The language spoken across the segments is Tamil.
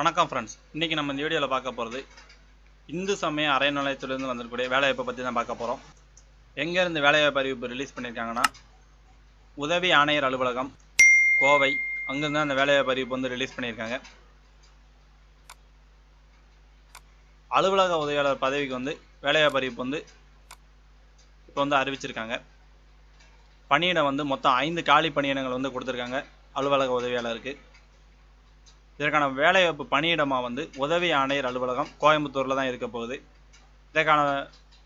வணக்கம் ஃப்ரெண்ட்ஸ். இன்றைக்கி நம்ம இந்த வீடியோவில் பார்க்க போகிறது இந்து சமய அறநிலையத்திலிருந்து வந்திருக்கக்கூடிய வேலைவாய்ப்பை பற்றி தான் பார்க்க போகிறோம். எங்கேருந்து வேலைவாய்ப்பு அறிவிப்பு ரிலீஸ் பண்ணியிருக்காங்கன்னா, உதவி ஆணையர் அலுவலகம் கோவை, அங்கேருந்து அந்த வேலைவாய்ப்பு அறிவிப்பு வந்து ரிலீஸ் பண்ணியிருக்காங்க. அலுவலக உதவியாளர் பதவிக்கு வந்து வேலைவாய்ப்பு அறிவிப்பு வந்து இப்போ வந்து அறிவிச்சிருக்காங்க. பணியிடம் வந்து மொத்தம் 5 காலி பணியிடங்கள் வந்து கொடுத்துருக்காங்க அலுவலக உதவியாளருக்கு. இதற்கான வேலைவாய்ப்பு பணியிடமாக வந்து உதவி ஆணையர் அலுவலகம் கோயம்புத்தூரில் தான் இருக்க போகுது. இதற்கான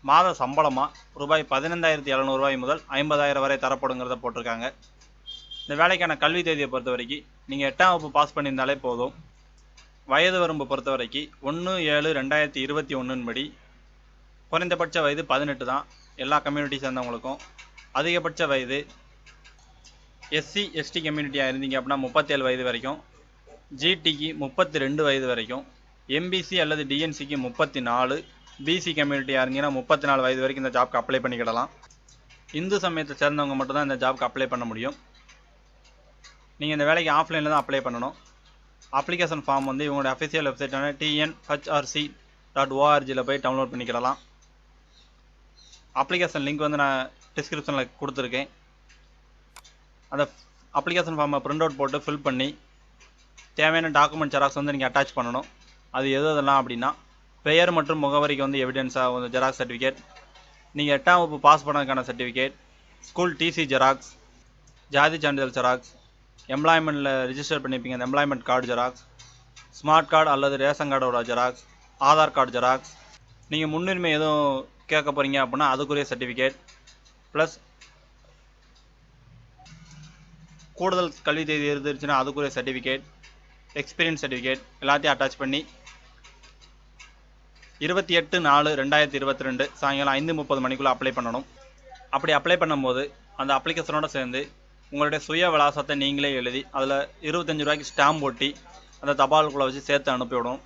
மாத சம்பளமாக ரூபாய் 15,700 முதல் 50,000 வரை தரப்படுங்கிறத போட்டிருக்காங்க. இந்த வேலைக்கான கல்வி தேதியை பொறுத்த வரைக்கும் நீங்கள் 8ஆம் வகுப்பு பாஸ் பண்ணியிருந்தாலே போதும். வயது வரம்பு பொறுத்த வரைக்கும் 1/7/2021 படி குறைந்தபட்ச வயது 18 தான் எல்லா கம்யூனிட்டி சேர்ந்தவங்களுக்கும். அதிகபட்ச வயது எஸ்சி எஸ்டி கம்யூனிட்டியாக இருந்தீங்க அப்படின்னா 37 வயது வரைக்கும், ஜிடிக்கு 32 வயது வரைக்கும், எம்பிசி அல்லது டிஎன்சிக்கு 34, பிசி கம்யூனிட்டியாக இருந்தீங்கன்னா 34 வயது வரைக்கும் இந்த ஜாப்க்கு அப்ளை பண்ணிக்கிடலாம். இந்து சமயத்தை சேர்ந்தவங்க மட்டும்தான் இந்த ஜாப்க்கு அப்ளை பண்ண முடியும். நீங்கள் இந்த வேலைக்கு ஆஃப்லைனில் தான் அப்ளை பண்ணணும். அப்ளிகேஷன் ஃபார்ம் வந்து இவங்களுடைய அஃபிஷியல் வெப்சைட்டான tnhrc.org போய் டவுன்லோட் பண்ணிக்கிடலாம். அப்ளிகேஷன் லிங்க் வந்து நான் டிஸ்கிரிப்ஷனில் கொடுத்துருக்கேன். அந்த அப்ளிகேஷன் ஃபார்மை பிரிண்ட் அவுட் போட்டு ஃபில் பண்ணி தேவையான டாக்குமெண்ட் ஜெராக்ஸ் வந்து நீங்கள் அட்டாச் பண்ணணும். அது எதெல்லாம் அப்படின்னா, பெயர் மற்றும் முகவரிக்கு வந்து எவிடென்ஸாக வந்து ஜெராக்ஸ் சர்டிஃபிகேட், நீங்கள் 8ஆம் வகுப்பு பாஸ் பண்ணதுக்கான சர்டிஃபிகேட், ஸ்கூல் டிசி ஜெராக்ஸ், ஜாதி சான்றிதழ் ஜெராக்ஸ், எம்ப்ளாய்மெண்ட்டில் ரிஜிஸ்டர் பண்ணியிருப்பீங்க அந்த employment card xerox, smart card அல்லது ரேஷன் கார்டோட ஜெராக்ஸ், ஆதார் கார்டு ஜெராக்ஸ், நீங்கள் முன்னுரிமை எதுவும் கேட்க போகிறீங்க அப்படின்னா அதுக்குரிய சர்டிஃபிகேட், ப்ளஸ் கூடுதல் கல்வி தேதி இருந்துச்சுன்னா அதுக்குரிய சர்டிஃபிகேட், எக்ஸ்பீரியன்ஸ் சர்டிஃபிகேட் எல்லாத்தையும் அட்டாச் பண்ணி 28/4/2022 சாயங்காலம் 5:30 மணிக்குள்ளே அப்ளை பண்ணணும். அப்படி அப்ளை பண்ணும்போது அந்த அப்ளிகேஷனோடு சேர்ந்து உங்களுடைய சுய விலாசத்தை நீங்களே எழுதி அதில் 25 ரூபாய்க்கு ஸ்டாம்ப் ஒட்டி அந்த தபாலுக்குள்ளே வச்சு சேர்த்து அனுப்பிவிடும்.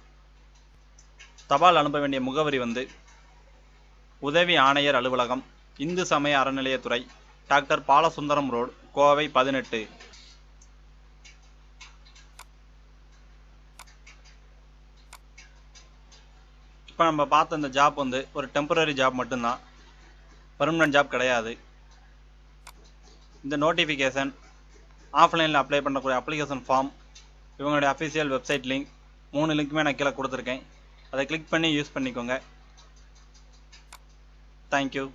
தபால் அனுப்ப வேண்டிய முகவரி வந்து உதவி ஆணையர் அலுவலகம், இந்து சமய அறநிலையத்துறை, டாக்டர் பாலசுந்தரம் ரோடு, கோவை 18. இப்போ நம்ம பார்த்த இந்த ஜாப் வந்து ஒரு டெம்பரரி ஜாப் மட்டும்தான், பெர்மனன்ட் ஜாப் கிடையாது. இந்த நோட்டிஃபிகேஷன், ஆஃப்லைனில் அப்ளை பண்ணக்கூடிய அப்ளிகேஷன் ஃபார்ம், இவங்களுடைய அஃபிஷியல் வெப்சைட் லிங்க் 3 லிங்க்குமே நான் கீழே கொடுத்துருக்கேன். அதை கிளிக் பண்ணி யூஸ் பண்ணிக்கோங்க. தேங்க்யூ.